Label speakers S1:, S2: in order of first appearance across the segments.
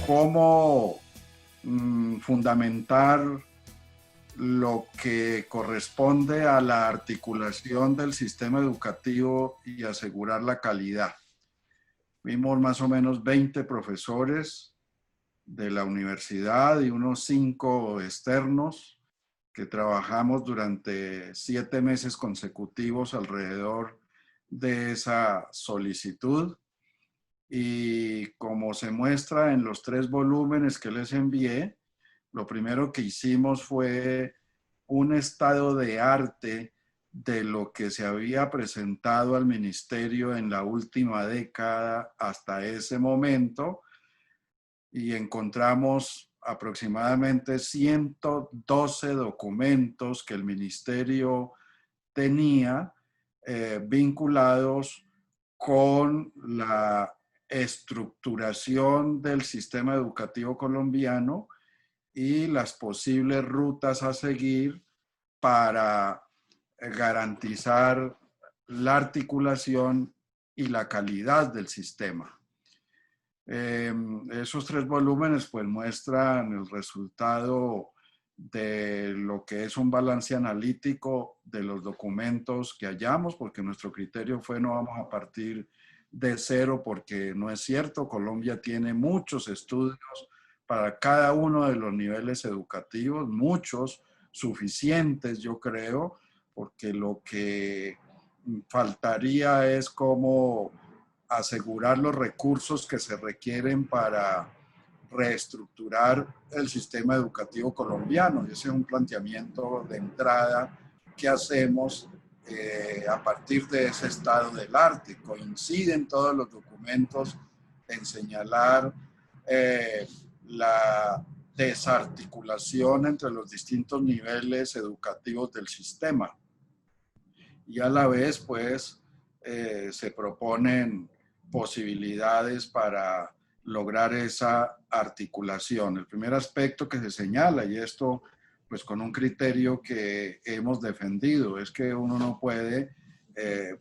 S1: cómo fundamentar lo que corresponde a la articulación del sistema educativo y asegurar la calidad. Vimos más o menos 20 profesores de la universidad y unos 5 externos que trabajamos durante 7 meses consecutivos alrededor de esa solicitud. Y como se muestra en los 3 volúmenes que les envié, lo primero que hicimos fue un estado de arte de lo que se había presentado al ministerio en la última década hasta ese momento, y encontramos aproximadamente 112 documentos que el ministerio tenía vinculados con la estructuración del sistema educativo colombiano y las posibles rutas a seguir para garantizar la articulación y la calidad del sistema. Esos 3 volúmenes pues muestran el resultado de lo que es un balance analítico de los documentos que hallamos, porque nuestro criterio fue no vamos a partir de cero, porque no es cierto. Colombia tiene muchos estudios para cada uno de los niveles educativos, muchos, suficientes yo creo, porque lo que faltaría es cómo asegurar los recursos que se requieren para reestructurar el sistema educativo colombiano. Ese es un planteamiento de entrada que hacemos a partir de ese estado del arte. Coinciden todos los documentos en señalar la desarticulación entre los distintos niveles educativos del sistema. Y a la vez, pues, se proponen posibilidades para lograr esa articulación. El primer aspecto que se señala, y esto pues con un criterio que hemos defendido, es que uno no puede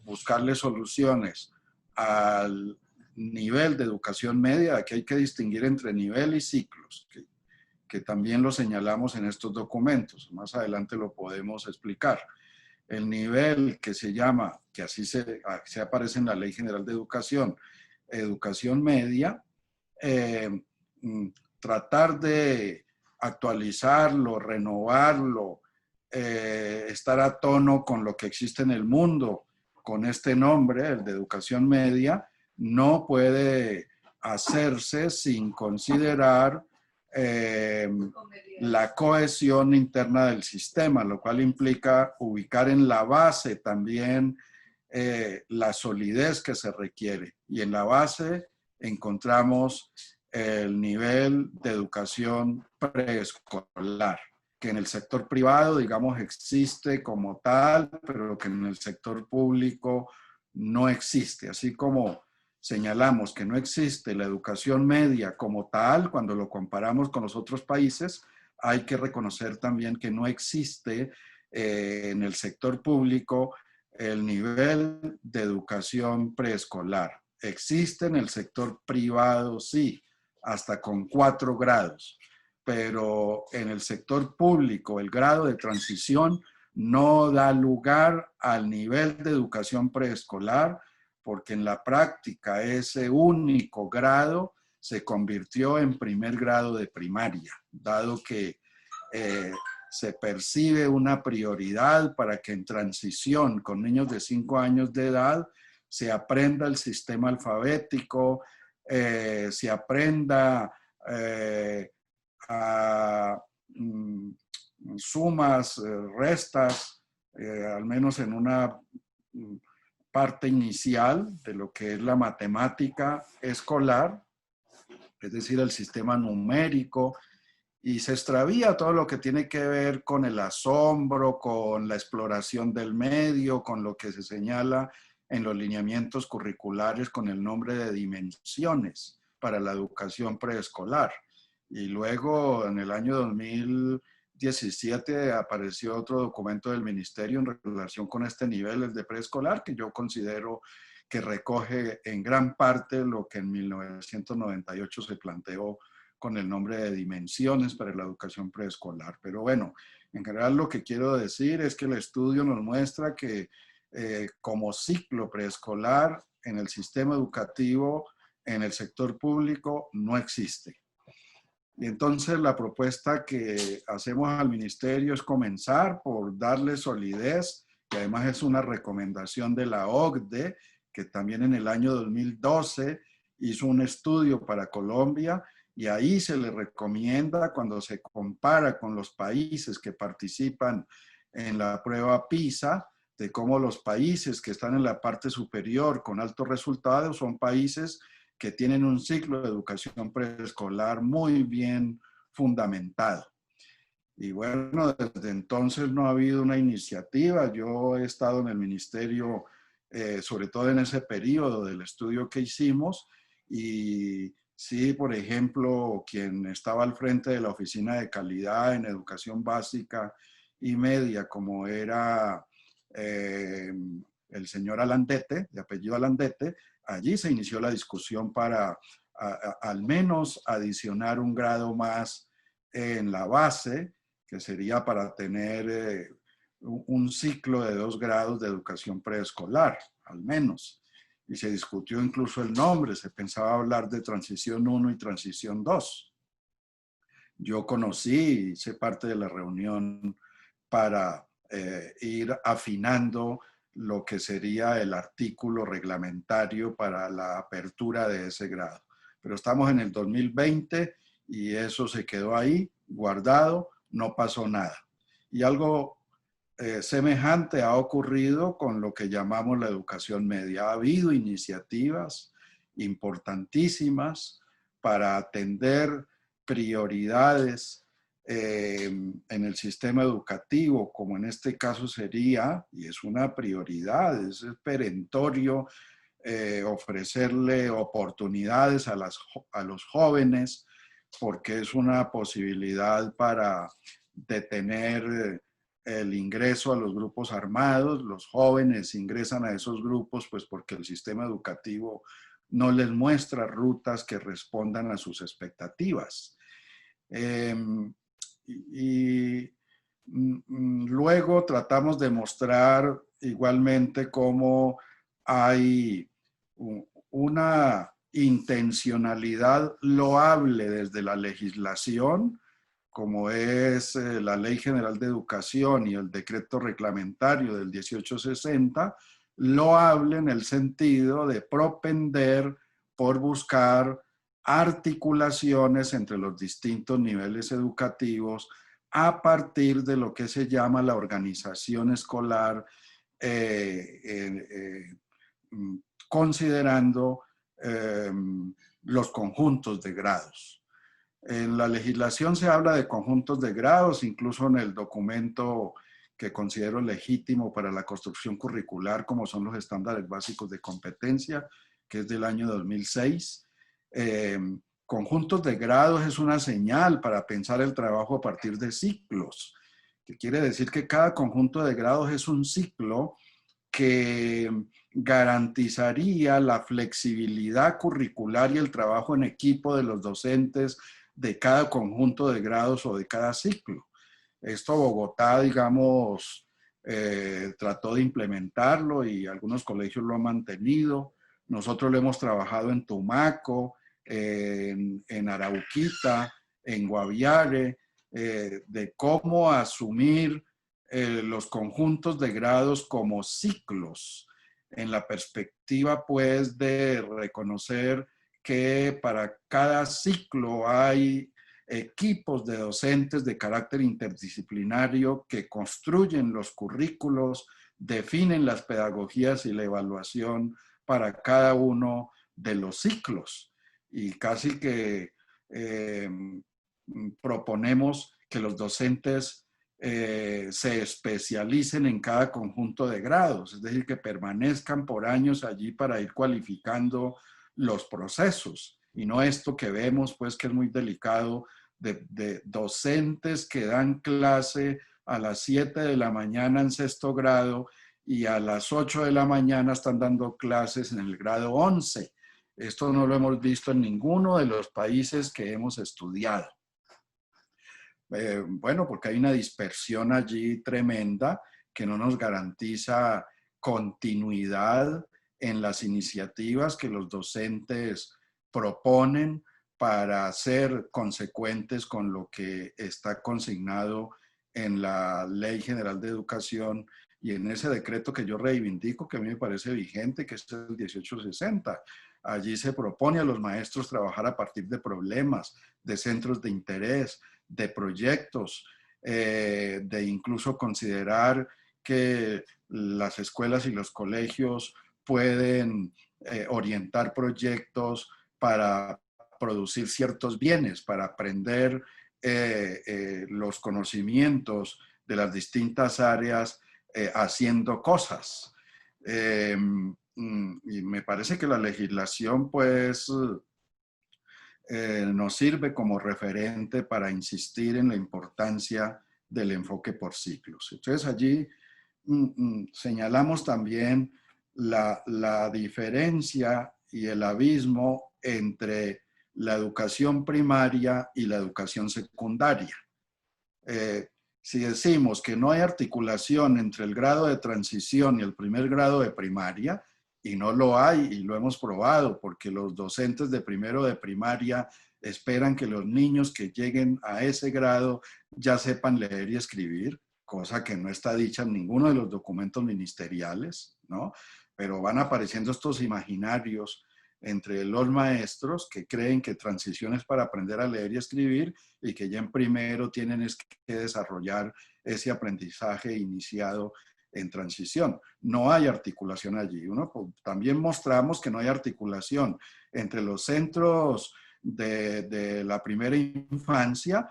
S1: buscarle soluciones al nivel de educación media. Aquí hay que distinguir entre nivel y ciclos, que también lo señalamos en estos documentos. Más adelante lo podemos explicar. El nivel que se llama, que así se aparece en la Ley General de Educación, educación media, tratar de actualizarlo, renovarlo, estar a tono con lo que existe en el mundo, con este nombre, el de educación media, no puede hacerse sin considerar la cohesión interna del sistema, lo cual implica ubicar en la base también la solidez que se requiere. Y en la base encontramos el nivel de educación preescolar, que en el sector privado, digamos, existe como tal, pero que en el sector público no existe. Así como señalamos que no existe la educación media como tal, cuando lo comparamos con los otros países, hay que reconocer también que no existe en el sector público el nivel de educación preescolar. Existe en el sector privado, sí, hasta con 4 grados, pero en el sector público el grado de transición no da lugar al nivel de educación preescolar, porque en la práctica ese único grado se convirtió en primer grado de primaria, dado que se percibe una prioridad para que en transición con niños de 5 años de edad se aprenda el sistema alfabético, se aprenda a sumas, restas, al menos en una parte inicial de lo que es la matemática escolar, es decir, el sistema numérico, y se extravía todo lo que tiene que ver con el asombro, con la exploración del medio, con lo que se señala en los lineamientos curriculares con el nombre de dimensiones para la educación preescolar. Y luego en el año 2017 apareció otro documento del ministerio en relación con este nivel de preescolar, que yo considero que recoge en gran parte lo que en 1998 se planteó con el nombre de Dimensiones para la Educación Preescolar. Pero bueno, en general lo que quiero decir es que el estudio nos muestra que como ciclo preescolar en el sistema educativo, en el sector público, no existe. Y entonces la propuesta que hacemos al ministerio es comenzar por darle solidez, que además es una recomendación de la OCDE, que también en el año 2012 hizo un estudio para Colombia, y ahí se le recomienda, cuando se compara con los países que participan en la prueba PISA, de cómo los países que están en la parte superior con altos resultados son países que tienen un ciclo de educación preescolar muy bien fundamentado. Y bueno, desde entonces no ha habido una iniciativa. Yo he estado en el ministerio, sobre todo en ese periodo del estudio que hicimos, y sí, por ejemplo, quien estaba al frente de la Oficina de Calidad en Educación Básica y Media, como era el señor Alandete, de apellido Alandete, allí se inició la discusión para al menos adicionar un grado más en la base, que sería para tener un ciclo de 2 grados de educación preescolar, al menos. Y se discutió incluso el nombre, se pensaba hablar de transición 1 y transición 2. Yo conocí, hice parte de la reunión para ir afinando lo que sería el artículo reglamentario para la apertura de ese grado. Pero estamos en el 2020 y eso se quedó ahí, guardado, no pasó nada. Y algo semejante ha ocurrido con lo que llamamos la educación media. Ha habido iniciativas importantísimas para atender prioridades en el sistema educativo, como en este caso sería, y es una prioridad, es perentorio, ofrecerle oportunidades a los jóvenes, porque es una posibilidad para detener el ingreso a los grupos armados. Los jóvenes ingresan a esos grupos pues porque el sistema educativo no les muestra rutas que respondan a sus expectativas. Y luego tratamos de mostrar igualmente cómo hay una intencionalidad loable desde la legislación, como es la Ley General de Educación y el decreto reglamentario del 1860, loable en el sentido de propender por buscar articulaciones entre los distintos niveles educativos a partir de lo que se llama la organización escolar, considerando los conjuntos de grados. En la legislación se habla de conjuntos de grados, incluso en el documento que considero legítimo para la construcción curricular, como son los estándares básicos de competencia, que es del año 2006. Conjuntos de grados es una señal para pensar el trabajo a partir de ciclos, que quiere decir que cada conjunto de grados es un ciclo que garantizaría la flexibilidad curricular y el trabajo en equipo de los docentes de cada conjunto de grados o de cada ciclo. Esto Bogotá, digamos, trató de implementarlo y algunos colegios lo han mantenido. Nosotros lo hemos trabajado en Tumaco, en Arauquita, en Guaviare, de cómo asumir los conjuntos de grados como ciclos, en la perspectiva pues de reconocer que para cada ciclo hay equipos de docentes de carácter interdisciplinario que construyen los currículos, definen las pedagogías y la evaluación para cada uno de los ciclos. Y casi que proponemos que los docentes se especialicen en cada conjunto de grados, es decir, que permanezcan por años allí para ir cualificando los procesos, y no esto que vemos, pues, que es muy delicado, de docentes que dan clase a las 7 de la mañana en 6º grado y a las 8 de la mañana están dando clases en el grado 11. Esto no lo hemos visto en ninguno de los países que hemos estudiado. Bueno, porque hay una dispersión allí tremenda que no nos garantiza continuidad en las iniciativas que los docentes proponen para ser consecuentes con lo que está consignado en la Ley General de Educación y en ese decreto que yo reivindico, que a mí me parece vigente, que es el 1860. Allí se propone a los maestros trabajar a partir de problemas, de centros de interés, de proyectos, de incluso considerar que las escuelas y los colegios pueden orientar proyectos para producir ciertos bienes, para aprender los conocimientos de las distintas áreas haciendo cosas. Y me parece que la legislación, pues, nos sirve como referente para insistir en la importancia del enfoque por ciclos. Entonces allí señalamos también la diferencia y el abismo entre la educación primaria y la educación secundaria. Si decimos que no hay articulación entre el grado de transición y el primer grado de primaria, y no lo hay, y lo hemos probado, porque los docentes de primero de primaria esperan que los niños que lleguen a ese grado ya sepan leer y escribir, cosa que no está dicha en ninguno de los documentos ministeriales, ¿no? Pero van apareciendo estos imaginarios entre los maestros que creen que transición es para aprender a leer y escribir y que ya en primero tienen que desarrollar ese aprendizaje iniciado en transición. No hay articulación allí. También mostramos que no hay articulación entre los centros de la primera infancia,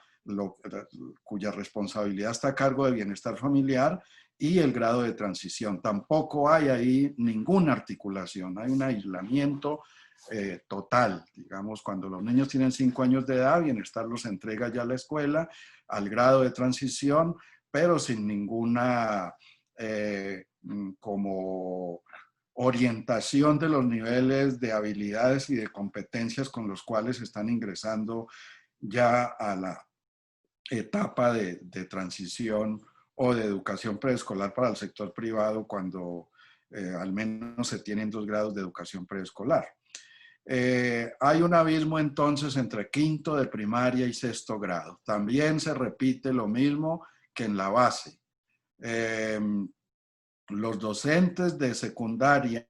S1: cuya responsabilidad está a cargo de bienestar familiar, y el grado de transición. Tampoco hay ahí ninguna articulación, hay un aislamiento total. Digamos, cuando los niños tienen 5 años de edad, bienestar los entrega ya a la escuela, al grado de transición, pero sin ninguna como orientación de los niveles de habilidades y de competencias con los cuales están ingresando ya a la etapa de transición o de educación preescolar para el sector privado cuando al menos se tienen 2 grados de educación preescolar. Hay un abismo entonces entre quinto de primaria y sexto grado. También se repite lo mismo que en la base. Los docentes de secundaria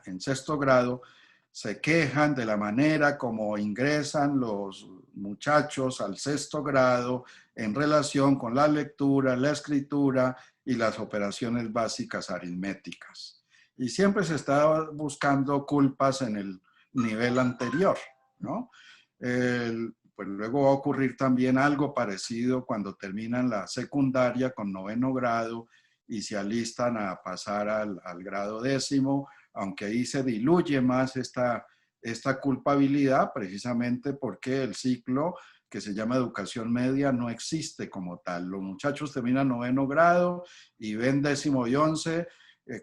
S1: en sexto grado se quejan de la manera como ingresan los muchachos al sexto grado en relación con la lectura, la escritura y las operaciones básicas aritméticas. Y siempre se está buscando culpas en el nivel anterior, ¿no? Pues luego va a ocurrir también algo parecido cuando terminan la secundaria con noveno grado y se alistan a pasar al grado décimo, aunque ahí se diluye más esta culpabilidad, precisamente porque el ciclo que se llama educación media no existe como tal. Los muchachos terminan noveno grado y ven décimo y 11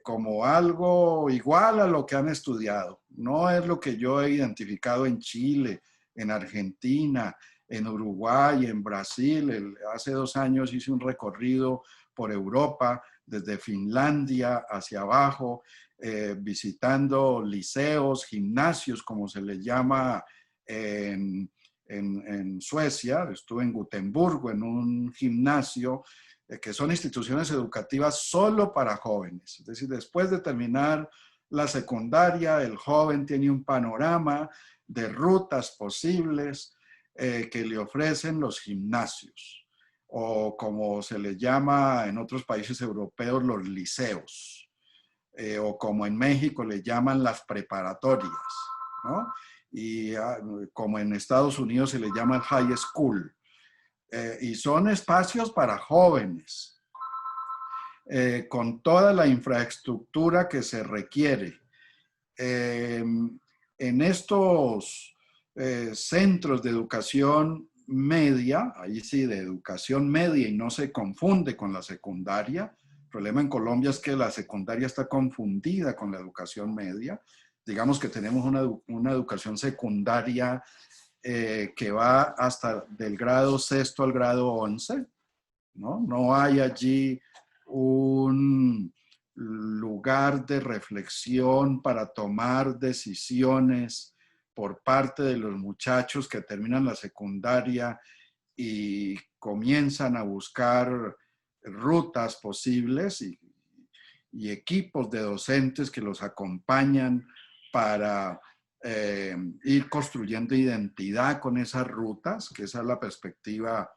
S1: como algo igual a lo que han estudiado. No es lo que yo he identificado en Chile, en Argentina, en Uruguay, en Brasil. Hace 2 años hice un recorrido por Europa, desde Finlandia hacia abajo, visitando liceos, gimnasios, como se les llama en Suecia. Estuve en Gotemburgo, en un gimnasio, que son instituciones educativas solo para jóvenes. Es decir, después de terminar la secundaria, el joven tiene un panorama de rutas posibles que le ofrecen los gimnasios, o como se les llama en otros países europeos, los liceos, o como en México le llaman las preparatorias, ¿no? Y como en Estados Unidos se le llama el high school. Y son espacios para jóvenes, con toda la infraestructura que se requiere. En estos centros de educación media, ahí sí, de educación media, y no se confunde con la secundaria. El problema en Colombia es que la secundaria está confundida con la educación media. digamos que tenemos una educación secundaria que va hasta del grado sexto al grado 11, ¿no? No hay allí un lugar de reflexión para tomar decisiones por parte de los muchachos que terminan la secundaria y comienzan a buscar rutas posibles y equipos de docentes que los acompañan para ir construyendo identidad con esas rutas, que esa es la perspectiva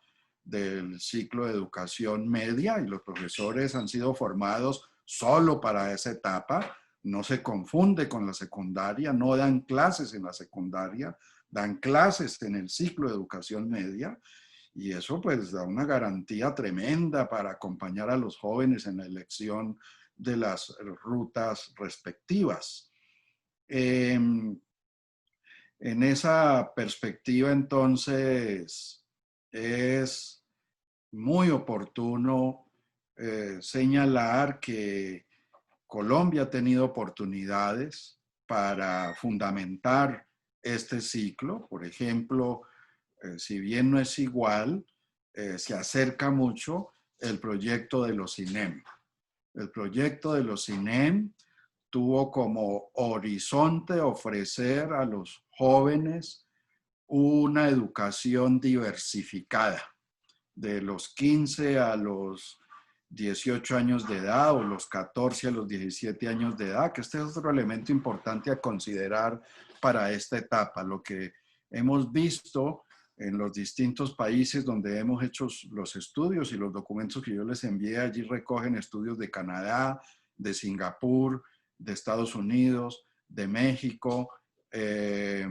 S1: del ciclo de educación media, y los profesores han sido formados solo para esa etapa. No se confunde con la secundaria, no dan clases en la secundaria, dan clases en el ciclo de educación media, y eso pues da una garantía tremenda para acompañar a los jóvenes en la elección de las rutas respectivas. En esa perspectiva, entonces, es muy oportuno señalar que Colombia ha tenido oportunidades para fundamentar este ciclo. Por ejemplo, si bien no es igual, se acerca mucho el proyecto de los CINEM. El proyecto de los CINEM tuvo como horizonte ofrecer a los jóvenes una educación diversificada, de los 15 a los 18 años de edad o los 14 a los 17 años de edad, que este es otro elemento importante a considerar para esta etapa. Lo que hemos visto en los distintos países donde hemos hecho los estudios, y los documentos que yo les envié allí recogen estudios de Canadá, de Singapur, de Estados Unidos, de México, de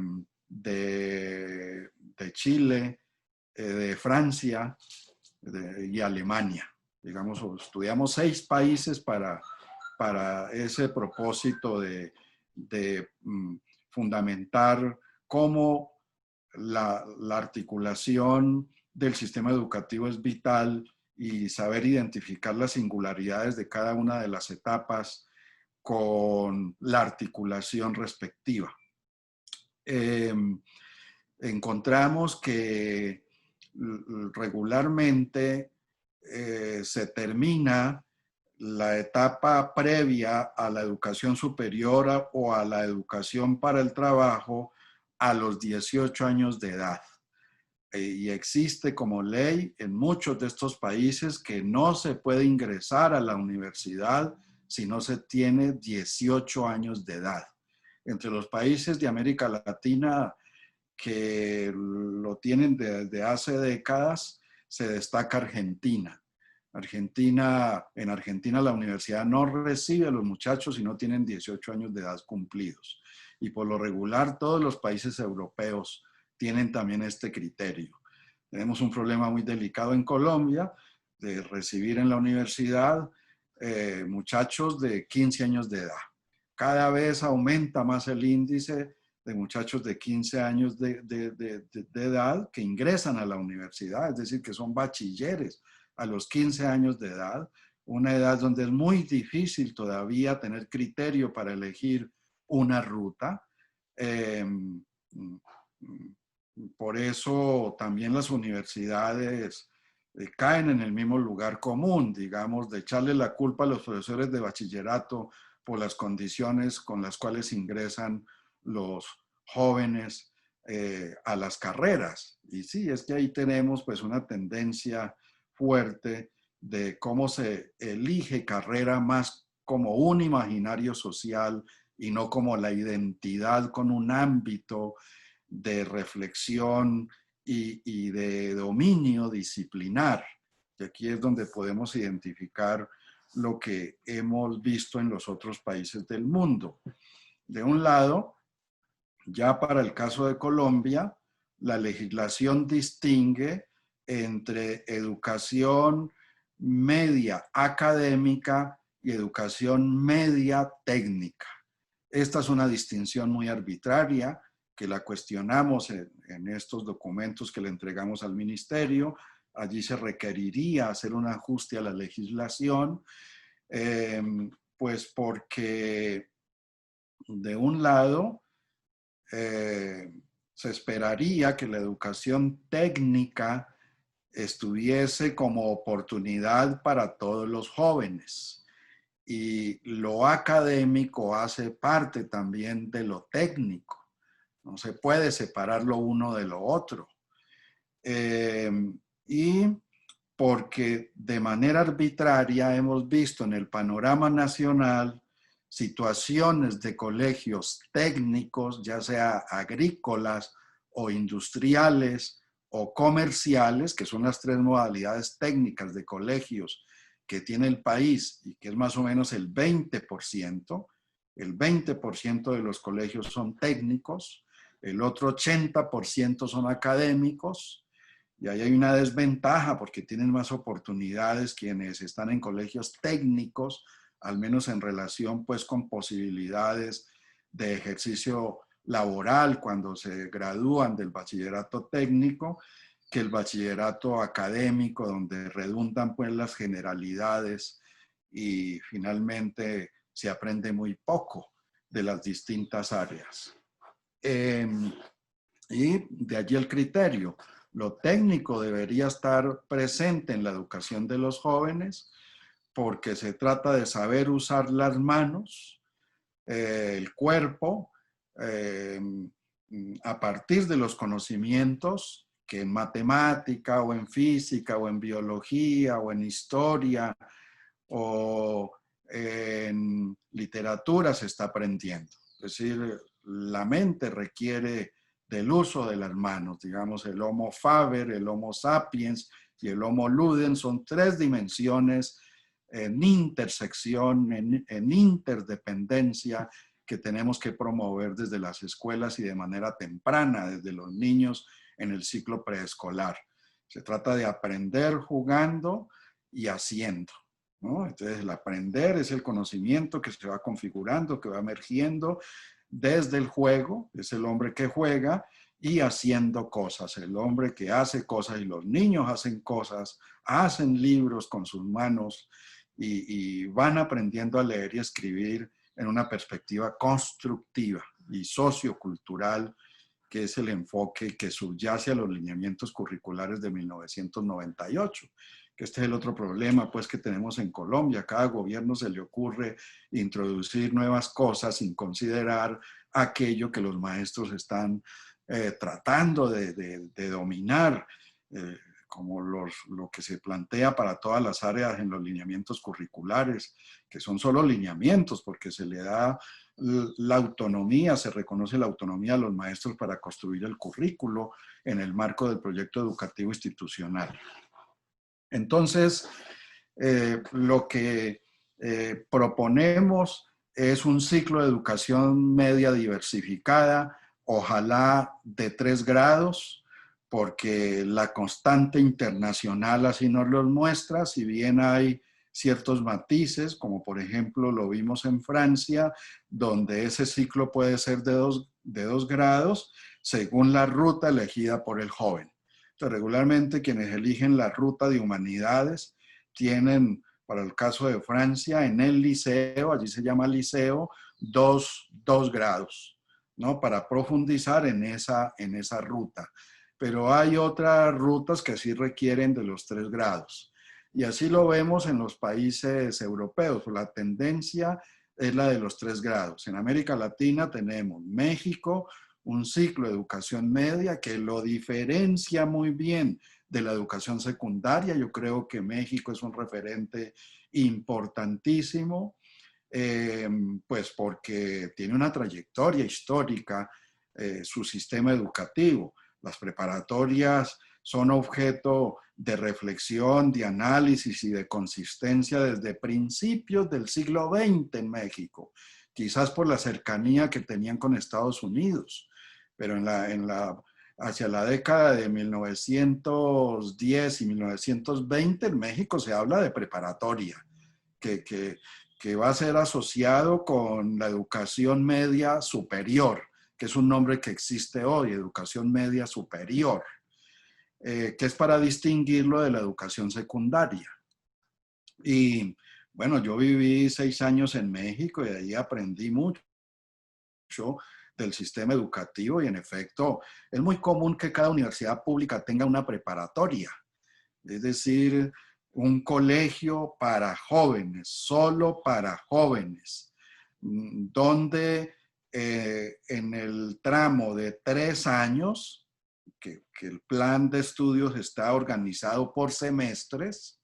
S1: Chile, de Francia y Alemania. Digamos, estudiamos 6 países para ese propósito de fundamentar cómo la articulación del sistema educativo es vital y saber identificar las singularidades de cada una de las etapas con la articulación respectiva. Encontramos que regularmente se termina la etapa previa a la educación superior o a la educación para el trabajo a los 18 años de edad. Y existe como ley en muchos de estos países que no se puede ingresar a la universidad si no se tiene 18 años de edad. Entre los países de América Latina que lo tienen desde hace décadas, se destaca Argentina. En Argentina la universidad no recibe a los muchachos si no tienen 18 años de edad cumplidos. Y por lo regular todos los países europeos tienen también este criterio. Tenemos un problema muy delicado en Colombia de recibir en la universidad muchachos de 15 años de edad. Cada vez aumenta más el índice de muchachos de 15 años de edad que ingresan a la universidad, es decir, que son bachilleres a los 15 años de edad, una edad donde es muy difícil todavía tener criterio para elegir una ruta. Por eso también las universidades caen en el mismo lugar común, digamos, de echarle la culpa a los profesores de bachillerato por las condiciones con las cuales ingresan los jóvenes a las carreras. Y sí, es que ahí tenemos pues una tendencia fuerte de cómo se elige carrera más como un imaginario social y no como la identidad con un ámbito de reflexión y de dominio disciplinar. Y aquí es donde podemos identificar lo que hemos visto en los otros países del mundo. De un lado, ya para el caso de Colombia, la legislación distingue entre educación media académica y educación media técnica. Esta es una distinción muy arbitraria que la cuestionamos en estos documentos que le entregamos al ministerio. Allí se requeriría hacer un ajuste a la legislación, pues porque de un lado, se esperaría que la educación técnica estuviese como oportunidad para todos los jóvenes. Y lo académico hace parte también de lo técnico. No se puede separar lo uno de lo otro. Eh, y porque de manera arbitraria hemos visto en el panorama nacional situaciones de colegios técnicos, ya sea agrícolas o industriales o comerciales, que son las tres modalidades técnicas de colegios que tiene el país y que es más o menos el 20%. El 20% de los colegios son técnicos, el otro 80% son académicos. Y ahí hay una desventaja porque tienen más oportunidades quienes están en colegios técnicos, al menos en relación pues con posibilidades de ejercicio laboral cuando se gradúan del bachillerato técnico, que el bachillerato académico, donde redundan pues las generalidades y finalmente se aprende muy poco de las distintas áreas. Y de allí el criterio. Lo técnico debería estar presente en la educación de los jóvenes porque se trata de saber usar las manos, el cuerpo, eh, a partir de los conocimientos que en matemática o en física o en biología o en historia o en literatura se está aprendiendo. Es decir, la mente requiere del uso de las manos, digamos el Homo faber, el Homo sapiens y el Homo ludens son tres dimensiones en intersección, en interdependencia que tenemos que promover desde las escuelas y de manera temprana, desde los niños en el ciclo preescolar. Se trata de aprender jugando y haciendo, ¿no? Entonces el aprender es el conocimiento que se va configurando, que va emergiendo desde el juego, es el hombre que juega, y haciendo cosas, el hombre que hace cosas y los niños hacen cosas, hacen libros con sus manos y van aprendiendo a leer y escribir en una perspectiva constructiva y sociocultural, que es el enfoque que subyace a los lineamientos curriculares de 1998. Que este es el otro problema pues que tenemos en Colombia. Cada gobierno se le ocurre introducir nuevas cosas sin considerar aquello que los maestros están tratando de dominar, como lo que se plantea para todas las áreas en los lineamientos curriculares, que son solo lineamientos porque se le da la autonomía, se reconoce la autonomía a los maestros para construir el currículo en el marco del proyecto educativo institucional. Entonces, lo que proponemos es un ciclo de educación media diversificada, ojalá de 3 grados, porque la constante internacional así nos lo muestra, si bien hay ciertos matices, como por ejemplo lo vimos en Francia, donde ese ciclo puede ser de dos grados según la ruta elegida por el joven. Entonces, regularmente quienes eligen la ruta de humanidades tienen, para el caso de Francia, en el liceo, allí se llama liceo, dos grados, ¿no? Para profundizar en esa ruta. Pero hay otras rutas que sí requieren de los 3 grados. Y así lo vemos en los países europeos. La tendencia es la de los 3 grados. En América Latina tenemos México, un ciclo de educación media que lo diferencia muy bien de la educación secundaria. Yo creo que México es un referente importantísimo, pues porque tiene una trayectoria histórica, su sistema educativo. Las preparatorias son objeto de reflexión, de análisis y de consistencia desde principios del siglo XX en México, quizás por la cercanía que tenían con Estados Unidos, pero hacia la década de 1910 y 1920 en México se habla de preparatoria, que va a ser asociado con la educación media superior, que es un nombre que existe hoy, educación media superior, que es para distinguirlo de la educación secundaria. Y bueno, yo viví 6 años en México y de ahí aprendí mucho mucho del sistema educativo y en efecto es muy común que cada universidad pública tenga una preparatoria, es decir, un colegio para jóvenes, solo para jóvenes, donde en el tramo de 3 años, que el plan de estudios está organizado por semestres,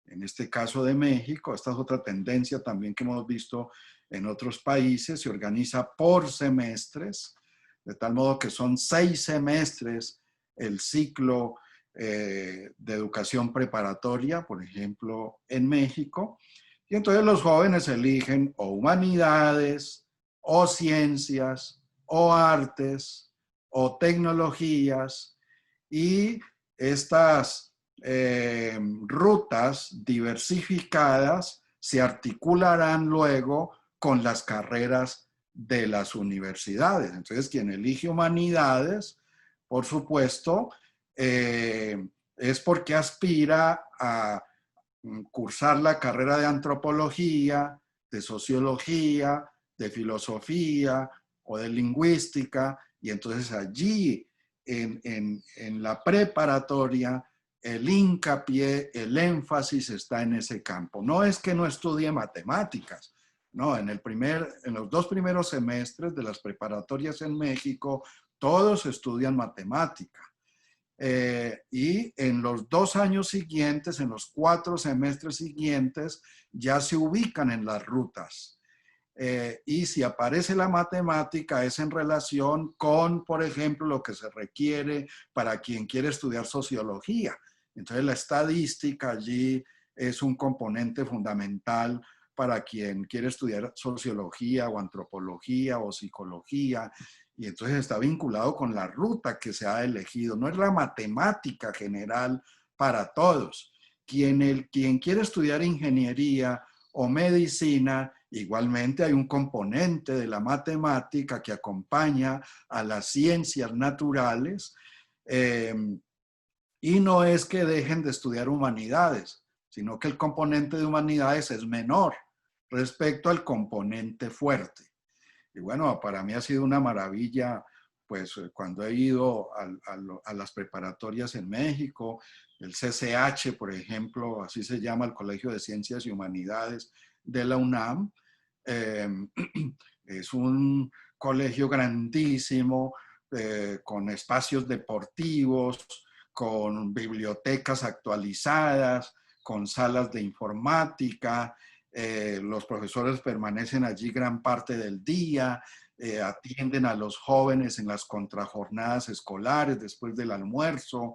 S1: en este caso de México, esta es otra tendencia también que hemos visto en otros países, se organiza por semestres, de tal modo que son 6 semestres el ciclo de educación preparatoria, por ejemplo, en México. Y entonces los jóvenes eligen o humanidades, o ciencias, o artes, o tecnologías, y estas rutas diversificadas se articularán luego con las carreras de las universidades. Entonces, quien elige humanidades, por supuesto, es porque aspira a cursar la carrera de antropología, de sociología, de filosofía o de lingüística, y entonces allí en la preparatoria el hincapié, el énfasis está en ese campo. No es que no estudie matemáticas, no, en los 2 primeros semestres de las preparatorias en México, todos estudian matemática. Y en los 2 años siguientes, en los 4 semestres siguientes, ya se ubican en las rutas. Y si aparece la matemática es en relación con, por ejemplo, lo que se requiere para quien quiere estudiar sociología. Entonces la estadística allí es un componente fundamental para quien quiere estudiar sociología o antropología o psicología, y entonces está vinculado con la ruta que se ha elegido. No es la matemática general para todos. Quien quiere estudiar ingeniería o medicina, igualmente hay un componente de la matemática que acompaña a las ciencias naturales, y no es que dejen de estudiar humanidades, sino que el componente de humanidades es menor respecto al componente fuerte. Y bueno, para mí ha sido una maravilla, pues cuando he ido a las preparatorias en México, el CCH, por ejemplo, así se llama el Colegio de Ciencias y Humanidades de la UNAM, eh, es un colegio grandísimo, con espacios deportivos, con bibliotecas actualizadas, con salas de informática. Los profesores permanecen allí gran parte del día, atienden a los jóvenes en las contrajornadas escolares después del almuerzo,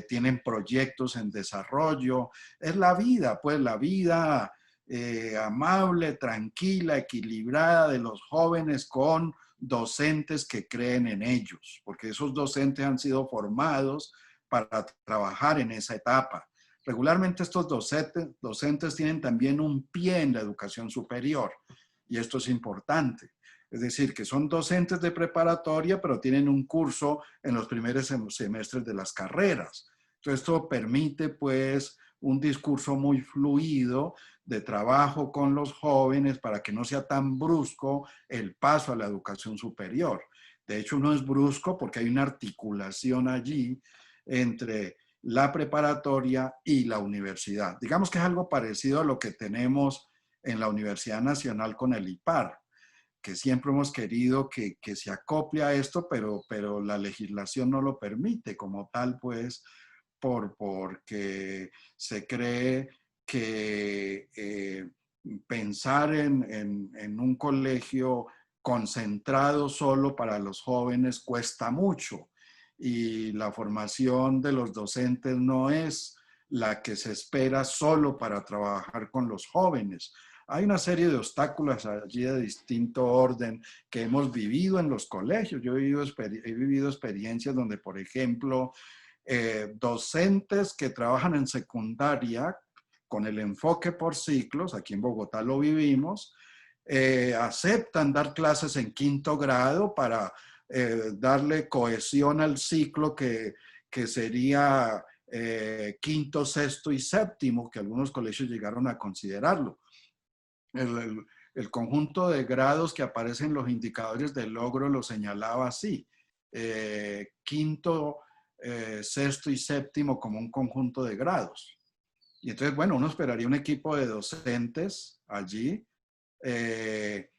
S1: tienen proyectos en desarrollo. Es la vida, pues la vida amable, tranquila, equilibrada de los jóvenes con docentes que creen en ellos, porque esos docentes han sido formados para trabajar en esa etapa. Regularmente estos docentes tienen también un pie en la educación superior, y esto es importante. Es decir, que son docentes de preparatoria, pero tienen un curso en los primeros semestres de las carreras. Entonces, esto permite, pues, un discurso muy fluido de trabajo con los jóvenes para que no sea tan brusco el paso a la educación superior. De hecho, no es brusco porque hay una articulación allí entre la preparatoria y la universidad. Digamos que es algo parecido a lo que tenemos en la Universidad Nacional con el IPAR, que siempre hemos querido que se acople a esto, pero la legislación no lo permite como tal, pues, porque se cree que pensar en un colegio concentrado solo para los jóvenes cuesta mucho, y la formación de los docentes no es la que se espera solo para trabajar con los jóvenes. Hay una serie de obstáculos allí de distinto orden que hemos vivido en los colegios. Yo he vivido experiencias donde, por ejemplo, docentes que trabajan en secundaria con el enfoque por ciclos, aquí en Bogotá lo vivimos, aceptan dar clases en 5.º grado para darle cohesión al ciclo que sería 5.º, 6.º y 7.º, que algunos colegios llegaron a considerarlo. el conjunto de grados que aparecen en los indicadores de logro lo señalaba así. Quinto, sexto y séptimo como un conjunto de grados. Y entonces, bueno, uno esperaría un equipo de docentes allí eh,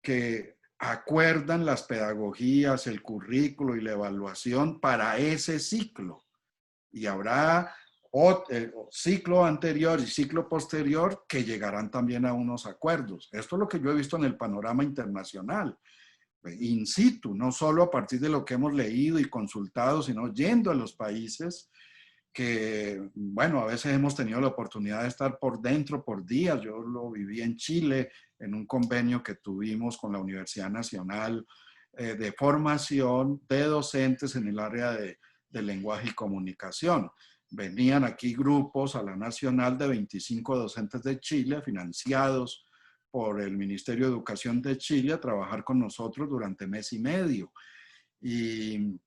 S1: que acuerdan las pedagogías, el currículo y la evaluación para ese ciclo. Y habrá ciclo anterior y ciclo posterior que llegarán también a unos acuerdos. Esto es lo que yo he visto en el panorama internacional, in situ, no solo a partir de lo que hemos leído y consultado, sino yendo a los países que, bueno, a veces hemos tenido la oportunidad de estar por dentro por días. Yo lo viví en Chile en un convenio que tuvimos con la Universidad Nacional de formación de docentes en el área de lenguaje y comunicación. Venían aquí grupos a la Nacional de 25 docentes de Chile, financiados por el Ministerio de Educación de Chile, a trabajar con nosotros durante mes y medio. Y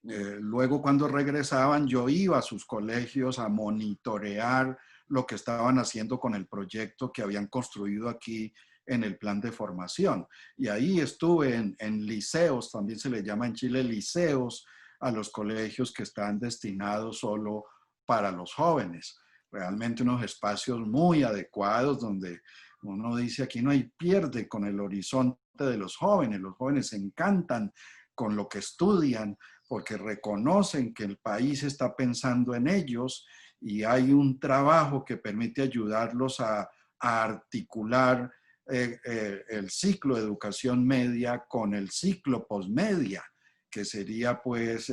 S1: luego cuando regresaban yo iba a sus colegios a monitorear lo que estaban haciendo con el proyecto que habían construido aquí en el plan de formación. Y ahí estuve en liceos, también se le llama en Chile liceos, a los colegios que están destinados solo para los jóvenes. Realmente unos espacios muy adecuados donde uno dice aquí no hay pierde con el horizonte de los jóvenes se encantan con lo que estudian, porque reconocen que el país está pensando en ellos y hay un trabajo que permite ayudarlos a articular el ciclo de educación media con el ciclo postmedia, que sería pues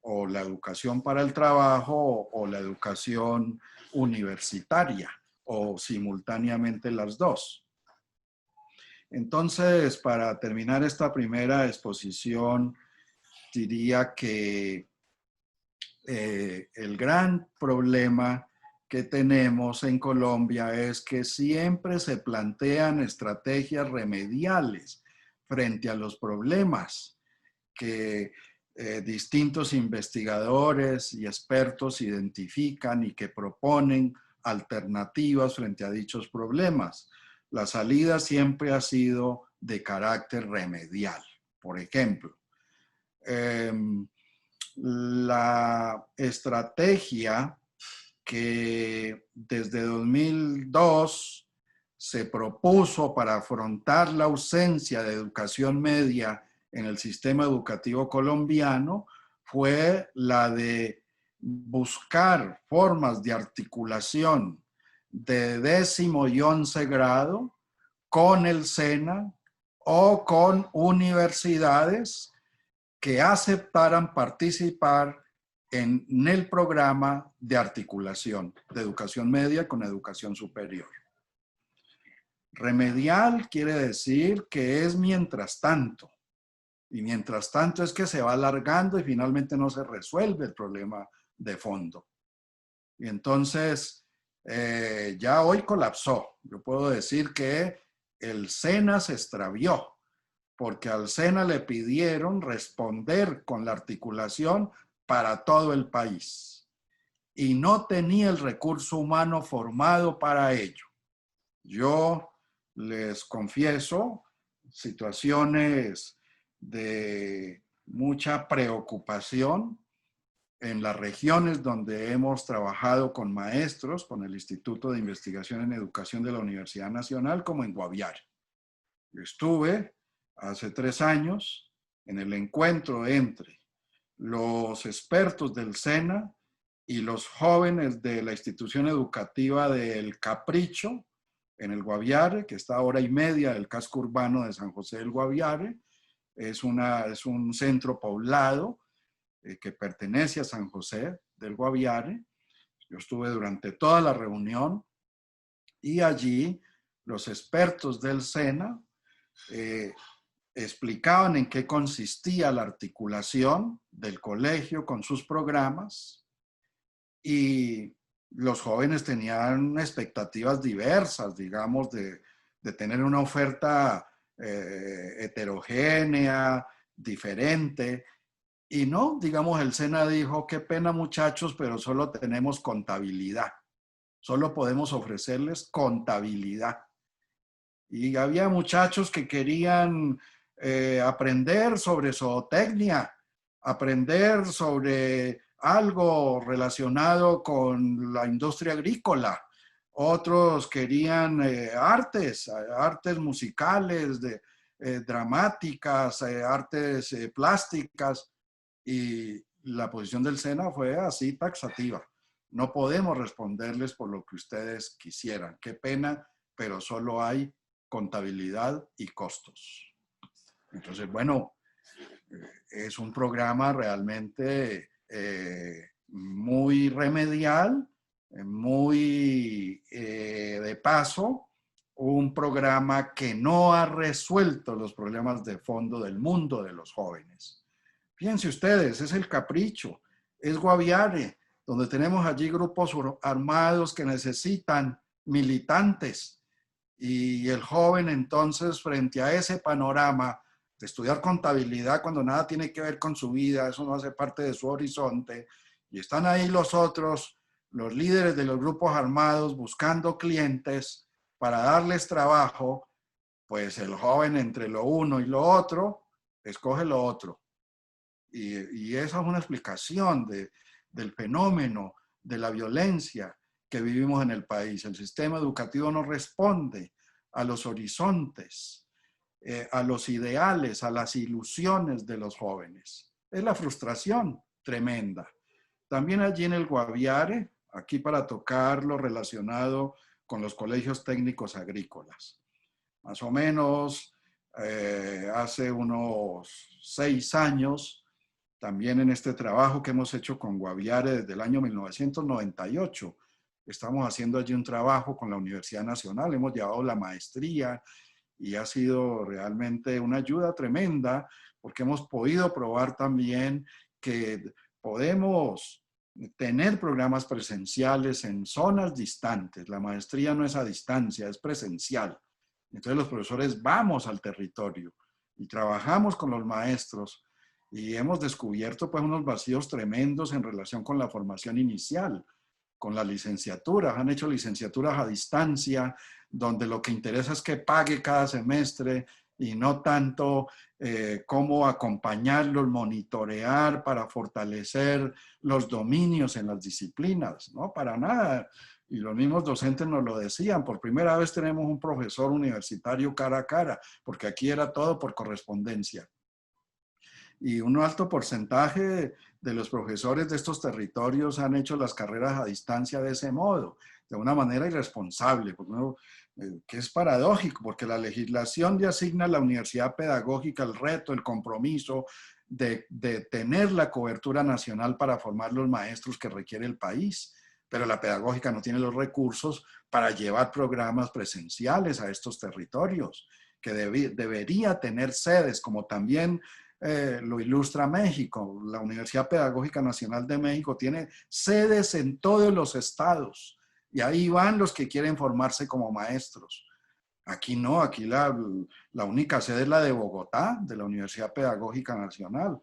S1: o la educación para el trabajo o la educación universitaria o simultáneamente las dos. Entonces, para terminar esta primera exposición, diría que el gran problema que tenemos en Colombia es que siempre se plantean estrategias remediales frente a los problemas que distintos investigadores y expertos identifican y que proponen alternativas frente a dichos problemas. La salida siempre ha sido de carácter remedial. Por ejemplo, la estrategia que desde 2002 se propuso para afrontar la ausencia de educación media en el sistema educativo colombiano fue la de buscar formas de articulación de 10º y 11 grado con el SENA o con universidades que aceptaran participar en el programa de articulación de educación media con educación superior. Remedial quiere decir que es mientras tanto. Y mientras tanto es que se va alargando y finalmente no se resuelve el problema de fondo. Y entonces ya hoy colapsó. Yo puedo decir que el SENA se extravió, porque al SENA le pidieron responder con la articulación para todo el país. Y no tenía el recurso humano formado para ello. Yo les confieso situaciones de mucha preocupación en las regiones donde hemos trabajado con maestros, con el Instituto de Investigación en Educación de la Universidad Nacional, como en Guaviare. Yo estuve hace 3 años en el encuentro entre los expertos del SENA y los jóvenes de la institución educativa del Capricho, en el Guaviare, que está a 1 hora y media del casco urbano de San José del Guaviare. Es un centro poblado que pertenece a San José del Guaviare. Yo estuve durante toda la reunión y allí los expertos del SENA explicaban en qué consistía la articulación del colegio con sus programas y los jóvenes tenían expectativas diversas, digamos, de tener una oferta heterogénea, diferente. Y no, digamos, el SENA dijo, qué pena muchachos, pero solo tenemos contabilidad. Solo podemos ofrecerles contabilidad. Y había muchachos que querían aprender sobre zootecnia, aprender sobre algo relacionado con la industria agrícola. Otros querían artes musicales, dramáticas, artes plásticas. Y la posición del SENA fue así taxativa. No podemos responderles por lo que ustedes quisieran. Qué pena, pero solo hay contabilidad y costos. Entonces, bueno, es un programa realmente muy remedial, muy de paso, un programa que no ha resuelto los problemas de fondo del mundo de los jóvenes. Fíjense ustedes, es el Capricho, es Guaviare, donde tenemos allí grupos armados que necesitan militantes. Y el joven entonces, frente a ese panorama de estudiar contabilidad cuando nada tiene que ver con su vida, eso no hace parte de su horizonte, y están ahí los otros, los líderes de los grupos armados buscando clientes para darles trabajo, pues el joven entre lo uno y lo otro, escoge lo otro. Y esa es una explicación del fenómeno de la violencia que vivimos en el país. El sistema educativo no responde a los horizontes, a los ideales, a las ilusiones de los jóvenes. Es la frustración tremenda. También allí en el Guaviare, aquí para tocar lo relacionado con los colegios técnicos agrícolas. Más o menos hace unos 6 años, también en este trabajo que hemos hecho con Guaviare desde el año 1998, estamos haciendo allí un trabajo con la Universidad Nacional, hemos llevado la maestría y ha sido realmente una ayuda tremenda porque hemos podido probar también que podemos tener programas presenciales en zonas distantes. La maestría no es a distancia, es presencial. Entonces los profesores vamos al territorio y trabajamos con los maestros y hemos descubierto pues unos vacíos tremendos en relación con la formación inicial, con las licenciaturas. Han hecho licenciaturas a distancia, donde lo que interesa es que pague cada semestre y no tanto cómo acompañarlos, monitorear para fortalecer los dominios en las disciplinas, ¿no? Para nada. Y los mismos docentes nos lo decían, por primera vez tenemos un profesor universitario cara a cara, porque aquí era todo por correspondencia. Y un alto porcentaje de los profesores de estos territorios han hecho las carreras a distancia de ese modo, de una manera irresponsable, que es paradójico, porque la legislación le asigna a la universidad pedagógica el reto, el compromiso de tener la cobertura nacional para formar los maestros que requiere el país, pero la pedagógica no tiene los recursos para llevar programas presenciales a estos territorios, que debería tener sedes, como también lo ilustra México. La Universidad Pedagógica Nacional de México tiene sedes en todos los estados y ahí van los que quieren formarse como maestros. Aquí no, aquí la única sede es la de Bogotá, de la Universidad Pedagógica Nacional.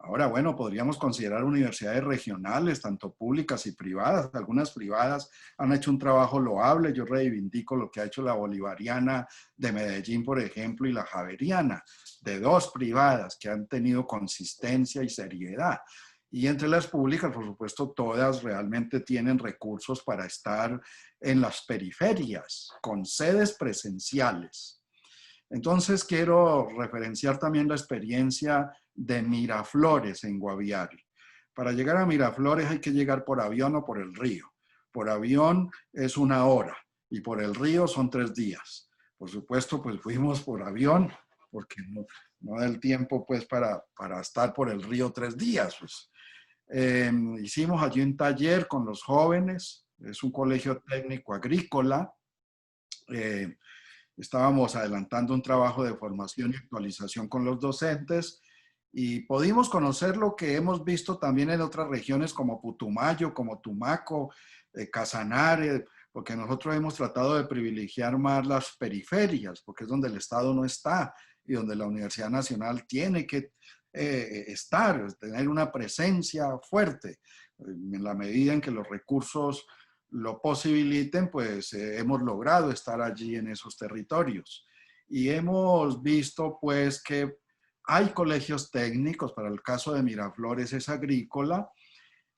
S1: Ahora, bueno, podríamos considerar universidades regionales, tanto públicas y privadas. Algunas privadas han hecho un trabajo loable. Yo reivindico lo que ha hecho la Bolivariana de Medellín, por ejemplo, y la Javeriana, de 2 privadas que han tenido consistencia y seriedad. Y entre las públicas, por supuesto, todas realmente tienen recursos para estar en las periferias, con sedes presenciales. Entonces, quiero referenciar también la experiencia de Miraflores en Guaviare. Para llegar a Miraflores hay que llegar por avión o por el río. Por avión es 1 hora y por el río son 3 días. Por supuesto, pues fuimos por avión porque no da el tiempo pues para estar por el río 3 días. Pues. Hicimos allí un taller con los jóvenes, es un colegio técnico agrícola. Estábamos adelantando un trabajo de formación y actualización con los docentes y pudimos conocer lo que hemos visto también en otras regiones como Putumayo, como Tumaco, Casanare, porque nosotros hemos tratado de privilegiar más las periferias, porque es donde el Estado no está y donde la Universidad Nacional tiene que estar, tener una presencia fuerte. En la medida en que los recursos lo posibiliten, pues hemos logrado estar allí en esos territorios. y hemos visto pues que hay colegios técnicos, para el caso de Miraflores es agrícola,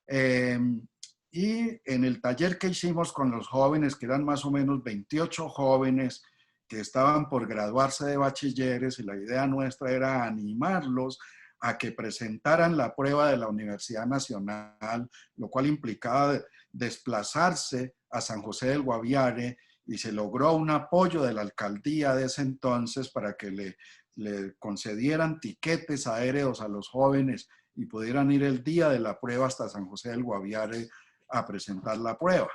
S1: y en el taller que hicimos con los jóvenes, que eran más o menos 28 jóvenes que estaban por graduarse de bachilleres, y la idea nuestra era animarlos a que presentaran la prueba de la Universidad Nacional, lo cual implicaba desplazarse a San José del Guaviare, y se logró un apoyo de la alcaldía de ese entonces para que le concedieran tiquetes aéreos a los jóvenes y pudieran ir el día de la prueba hasta San José del Guaviare a presentar la prueba.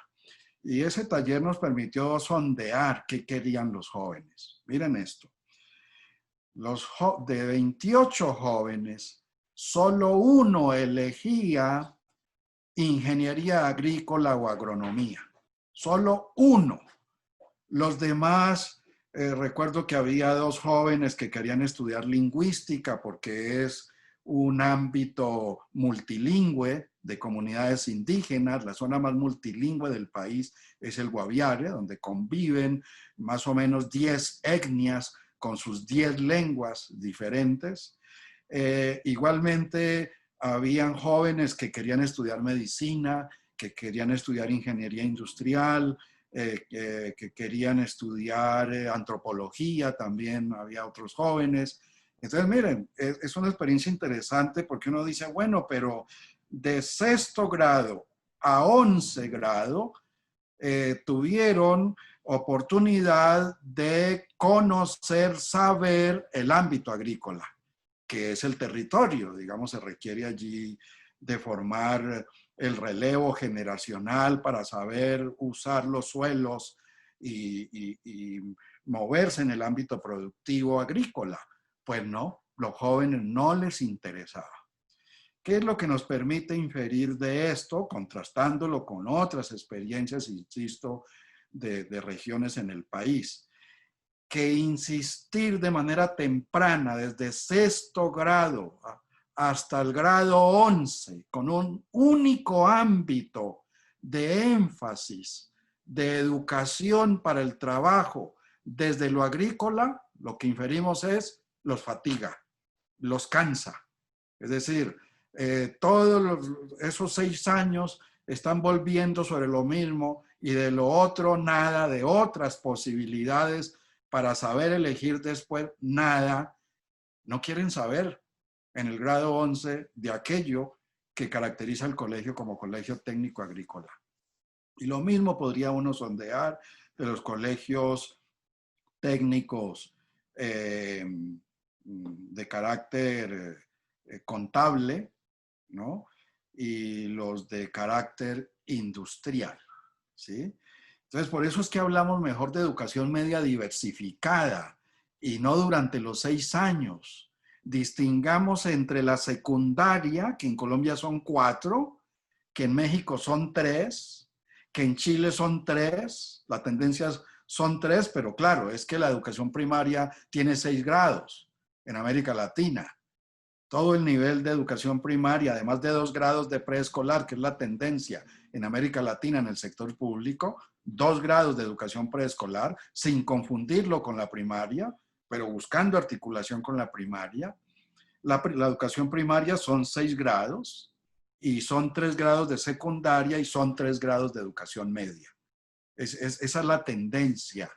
S1: Y ese taller nos permitió sondear qué querían los jóvenes. Miren esto. De 28 jóvenes, solo uno elegía ingeniería agrícola o agronomía. Solo uno. Los demás, recuerdo que había dos jóvenes que querían estudiar lingüística porque es un ámbito multilingüe de comunidades indígenas. La zona más multilingüe del país es el Guaviare, donde conviven más o menos 10 etnias con sus 10 lenguas diferentes. Igualmente, habían jóvenes que querían estudiar medicina, que querían estudiar ingeniería industrial, que querían estudiar antropología, también había otros jóvenes. Entonces, miren, es una experiencia interesante porque uno dice, bueno, pero de 6º grado a 11 grado tuvieron oportunidad de conocer, saber el ámbito agrícola, que es el territorio. Digamos, se requiere allí de formar el relevo generacional para saber usar los suelos y moverse en el ámbito productivo agrícola. Pues no, los jóvenes no les interesaba. ¿Qué es lo que nos permite inferir de esto, contrastándolo con otras experiencias, insisto, de regiones en el país? Que insistir de manera temprana, desde 6º grado hasta el grado 11, con un único ámbito de énfasis, de educación para el trabajo, desde lo agrícola, lo que inferimos es, los fatiga, los cansa. Es decir, todos esos 6 años están volviendo sobre lo mismo y de lo otro nada, de otras posibilidades para saber elegir después nada. No quieren saber en el grado 11 de aquello que caracteriza al colegio como colegio técnico agrícola. Y lo mismo podría uno sondear de los colegios técnicos de carácter contable, ¿no? Y los de carácter industrial, ¿sí? Entonces, por eso es que hablamos mejor de educación media diversificada y no durante los 6 años. Distingamos entre la secundaria, que en Colombia son 4, que en México son 3, que en Chile son 3, la tendencia son 3, pero claro, es que la educación primaria tiene 6 grados en América Latina. Todo el nivel de educación primaria, además de 2 grados de preescolar, que es la tendencia en América Latina en el sector público, 2 grados de educación preescolar, sin confundirlo con la primaria, pero buscando articulación con la primaria. La educación primaria son 6 grados y son 3 grados de secundaria y son 3 grados de educación media. Esa es la tendencia,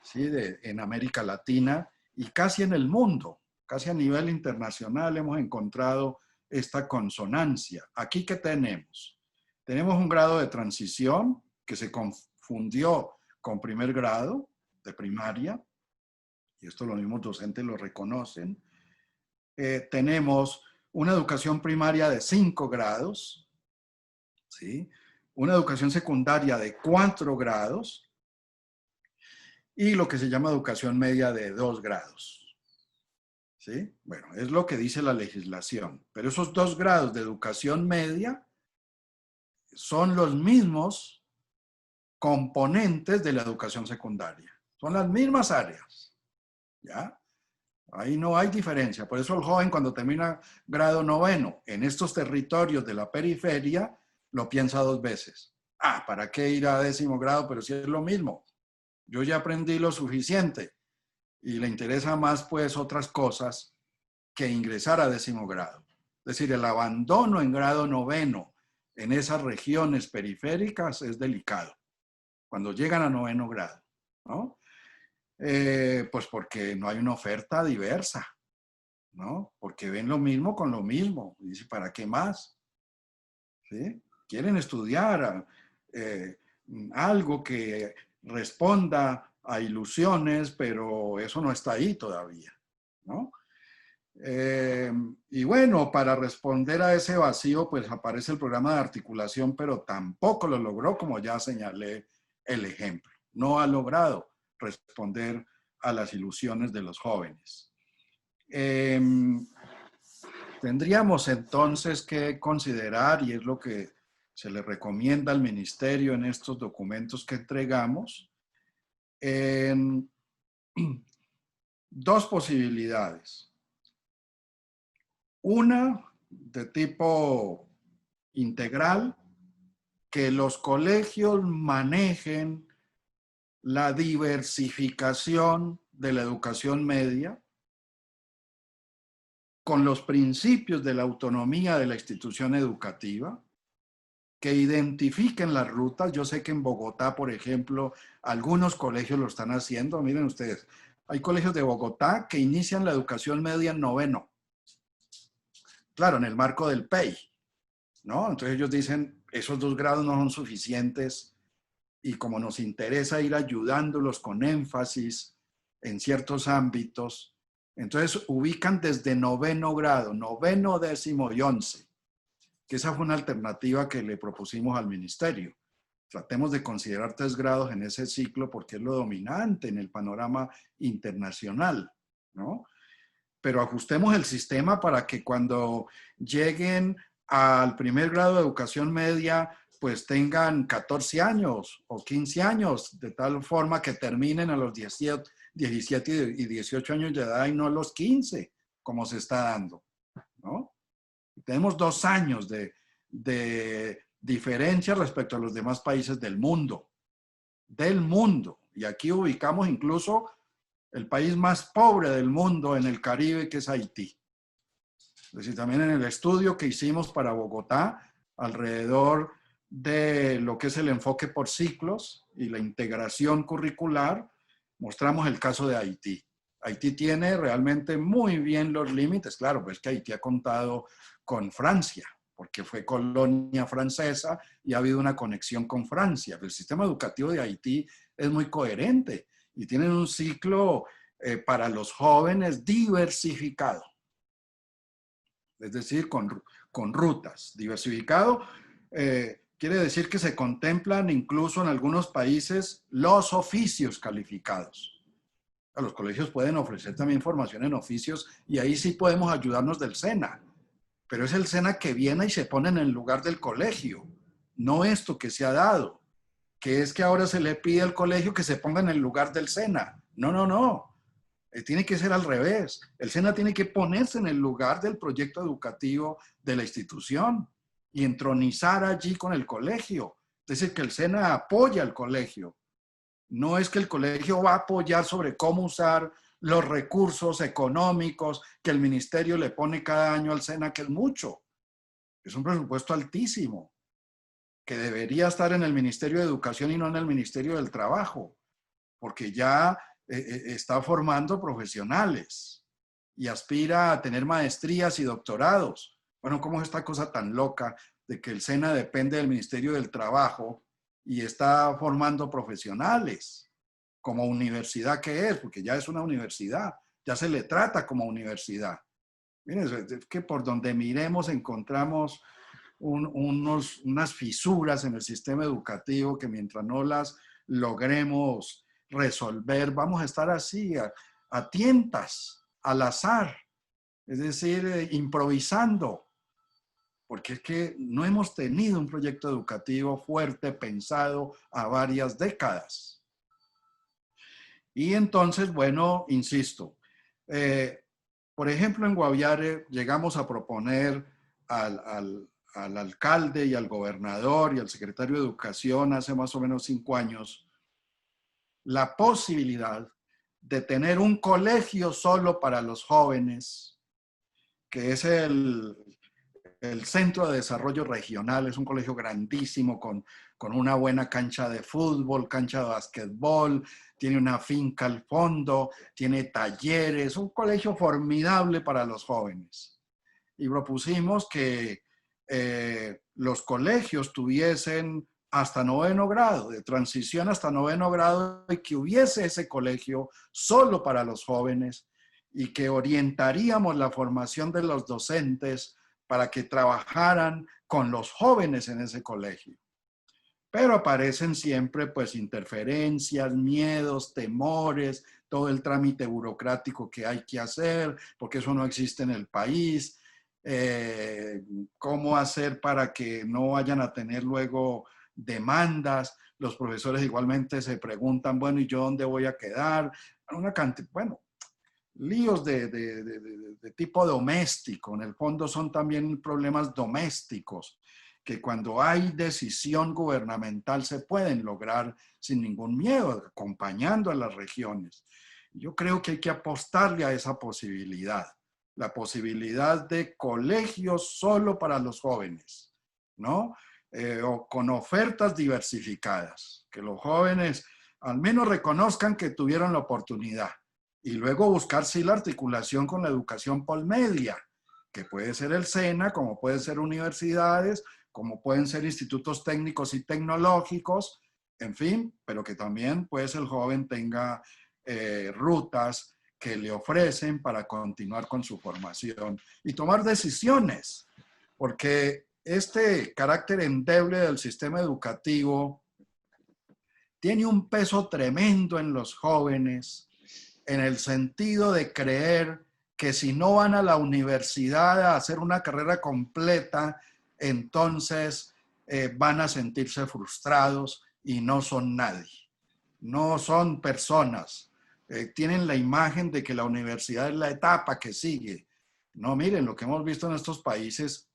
S1: ¿sí? En América Latina y casi en el mundo. Casi a nivel internacional hemos encontrado esta consonancia. ¿Aquí qué tenemos? Tenemos un grado de transición que se confundió con 1º grado de primaria, y esto los mismos docentes lo reconocen. Tenemos una educación primaria de 5 grados, ¿sí? Una educación secundaria de 4 grados y lo que se llama educación media de 2 grados. ¿Sí? Bueno, es lo que dice la legislación, pero esos 2 grados de educación media son los mismos componentes de la educación secundaria. Son las mismas áreas, ¿ya? Ahí no hay diferencia. Por eso el joven cuando termina grado 9 en estos territorios de la periferia lo piensa 2 veces. Ah, ¿para qué ir a 10º grado? Pero si es lo mismo. Yo ya aprendí lo suficiente. y le interesa más pues otras cosas que ingresar a 10º grado. Es decir, el abandono en grado 9º en esas regiones periféricas es delicado, cuando llegan a 9º grado, ¿no? Pues porque no hay una oferta diversa, ¿no? Porque ven lo mismo con lo mismo. Y dice, ¿para qué más? ¿Sí? Quieren estudiar algo que responda a ilusiones, pero eso no está ahí todavía, ¿no? Y bueno, para responder a ese vacío, pues aparece el programa de articulación, pero tampoco lo logró, como ya señalé el ejemplo. No ha logrado responder a las ilusiones de los jóvenes. Tendríamos entonces que considerar, y es lo que se le recomienda al ministerio en estos documentos que entregamos, dos posibilidades. Una de tipo integral, que los colegios manejen la diversificación de la educación media con los principios de la autonomía de la institución educativa, que identifiquen las rutas. Yo sé que en Bogotá, por ejemplo, algunos colegios lo están haciendo. Miren ustedes, hay colegios de Bogotá que inician la educación media en 9º. Claro, en el marco del PEI, ¿no? Entonces ellos dicen, esos 2 grados no son suficientes y como nos interesa ir ayudándolos con énfasis en ciertos ámbitos, entonces ubican desde 9º grado, 9º, 10º y 11, que esa fue una alternativa que le propusimos al ministerio. Tratemos de considerar 3 grados en ese ciclo porque es lo dominante en el panorama internacional, ¿no? Pero ajustemos el sistema para que cuando lleguen al primer grado de educación media, pues tengan 14 años o 15 años, de tal forma que terminen a los 17 y 18 años de edad y no a los 15, como se está dando, ¿no? Tenemos 2 años de diferencia respecto a los demás países del mundo. Y aquí ubicamos incluso el país más pobre del mundo en el Caribe, que es Haití. Es decir, también en el estudio que hicimos para Bogotá, alrededor de lo que es el enfoque por ciclos y la integración curricular, mostramos el caso de Haití. Haití tiene realmente muy bien los límites. Claro, pues que Haití ha contado con Francia, porque fue colonia francesa y ha habido una conexión con Francia. El sistema educativo de Haití es muy coherente y tienen un ciclo para los jóvenes diversificado, es decir, con rutas. Diversificado quiere decir que se contemplan incluso en algunos países los oficios calificados. Los colegios pueden ofrecer también formación en oficios y ahí sí podemos ayudarnos del SENA, pero es el SENA que viene y se pone en el lugar del colegio, no esto que se ha dado, que es que ahora se le pide al colegio que se ponga en el lugar del SENA. No, no, no. Tiene que ser al revés. El SENA tiene que ponerse en el lugar del proyecto educativo de la institución y entronizar allí con el colegio. Es decir, que el SENA apoya al colegio. No es que el colegio va a apoyar sobre cómo usar los recursos económicos que el ministerio le pone cada año al SENA, que es mucho. Es un presupuesto altísimo, que debería estar en el Ministerio de Educación y no en el Ministerio del Trabajo, porque ya está formando profesionales y aspira a tener maestrías y doctorados. Bueno, ¿cómo es esta cosa tan loca de que el SENA depende del Ministerio del Trabajo y está formando profesionales como universidad que es? Porque ya es una universidad, ya se le trata como universidad. Miren, es que por donde miremos encontramos unas fisuras en el sistema educativo que mientras no las logremos resolver, vamos a estar así, a tientas, al azar, es decir, improvisando, porque es que no hemos tenido un proyecto educativo fuerte, pensado a varias décadas. Y entonces, bueno, insisto, por ejemplo, en Guaviare llegamos a proponer al alcalde y al gobernador y al secretario de Educación hace más o menos 5 años la posibilidad de tener un colegio solo para los jóvenes, que es el Centro de Desarrollo Regional. Es un colegio grandísimo con una buena cancha de fútbol, cancha de básquetbol, tiene una finca al fondo, tiene talleres, un colegio formidable para los jóvenes. Y propusimos que los colegios tuviesen hasta 9º grado, de transición hasta 9º grado, y que hubiese ese colegio solo para los jóvenes y que orientaríamos la formación de los docentes para que trabajaran con los jóvenes en ese colegio. Pero aparecen siempre pues interferencias, miedos, temores, todo el trámite burocrático que hay que hacer, porque eso no existe en el país. Cómo hacer para que no vayan a tener luego demandas. Los profesores igualmente se preguntan, bueno, ¿y yo dónde voy a quedar? Una cantidad, bueno, líos de tipo doméstico. En el fondo son también problemas domésticos que cuando hay decisión gubernamental se pueden lograr sin ningún miedo, acompañando a las regiones. Yo creo que hay que apostarle a esa posibilidad, la posibilidad de colegios solo para los jóvenes, ¿no? O con ofertas diversificadas, que los jóvenes al menos reconozcan que tuvieron la oportunidad. Y luego buscar sí la articulación con la educación polmedia, que puede ser el SENA, como pueden ser universidades, como pueden ser institutos técnicos y tecnológicos, en fin, pero que también pues el joven tenga rutas que le ofrecen para continuar con su formación y tomar decisiones, porque este carácter endeble del sistema educativo tiene un peso tremendo en los jóvenes, en el sentido de creer que si no van a la universidad a hacer una carrera completa, entonces van a sentirse frustrados y no son nadie, no son personas. Tienen la imagen de que la universidad es la etapa que sigue. No, miren, lo que hemos visto en estos países,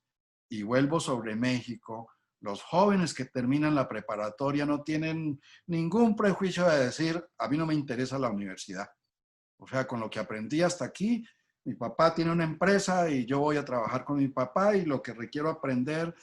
S1: y vuelvo sobre México, los jóvenes que terminan la preparatoria no tienen ningún prejuicio de decir, a mí no me interesa la universidad. O sea, con lo que aprendí hasta aquí, mi papá tiene una empresa y yo voy a trabajar con mi papá y lo que requiero aprender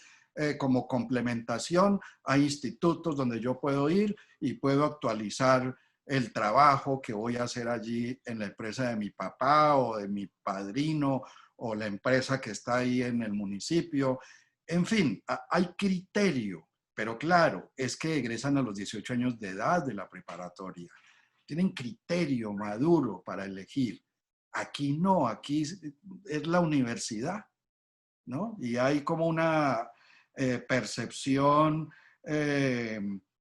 S1: como complementación, hay institutos donde yo puedo ir y puedo actualizar el trabajo que voy a hacer allí en la empresa de mi papá o de mi padrino o la empresa que está ahí en el municipio. En fin, hay criterio, pero claro, es que egresan a los 18 años de edad de la preparatoria. Tienen criterio maduro para elegir. Aquí no, aquí es la universidad, ¿no? Y hay como una percepción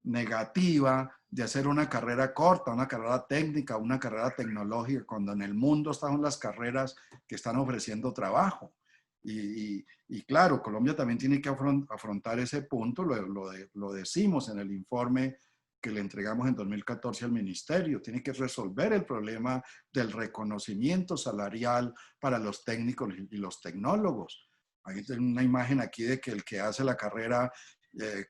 S1: negativa de hacer una carrera corta, una carrera técnica, una carrera tecnológica, cuando en el mundo están las carreras que están ofreciendo trabajo. Y claro, Colombia también tiene que afrontar ese punto, lo decimos en el informe que le entregamos en 2014 al ministerio. Tiene que resolver el problema del reconocimiento salarial para los técnicos y los tecnólogos. Hay una imagen aquí de que el que hace la carrera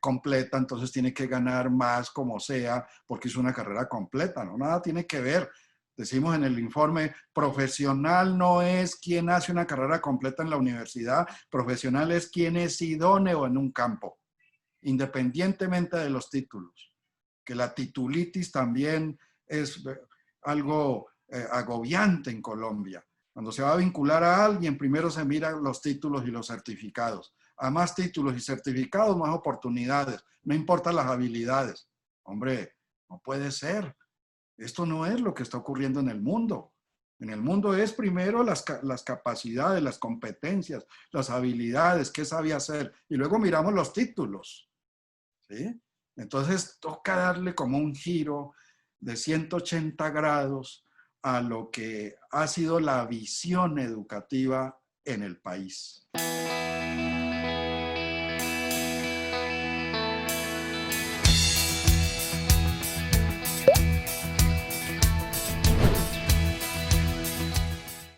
S1: completa, entonces tiene que ganar más como sea, porque es una carrera completa, ¿no? Nada tiene que ver. Decimos en el informe, profesional no es quien hace una carrera completa en la universidad, profesional es quien es idóneo en un campo, independientemente de los títulos. Que la titulitis también es algo agobiante en Colombia. Cuando se va a vincular a alguien, primero se miran los títulos y los certificados. A más títulos y certificados, más oportunidades. No importan las habilidades. Hombre, no puede ser. Esto no es lo que está ocurriendo en el mundo. En el mundo es primero las capacidades, las competencias, las habilidades, qué sabía hacer. Y luego miramos los títulos. ¿Sí? Entonces toca darle como un giro de 180 grados a lo que ha sido la visión educativa en el país.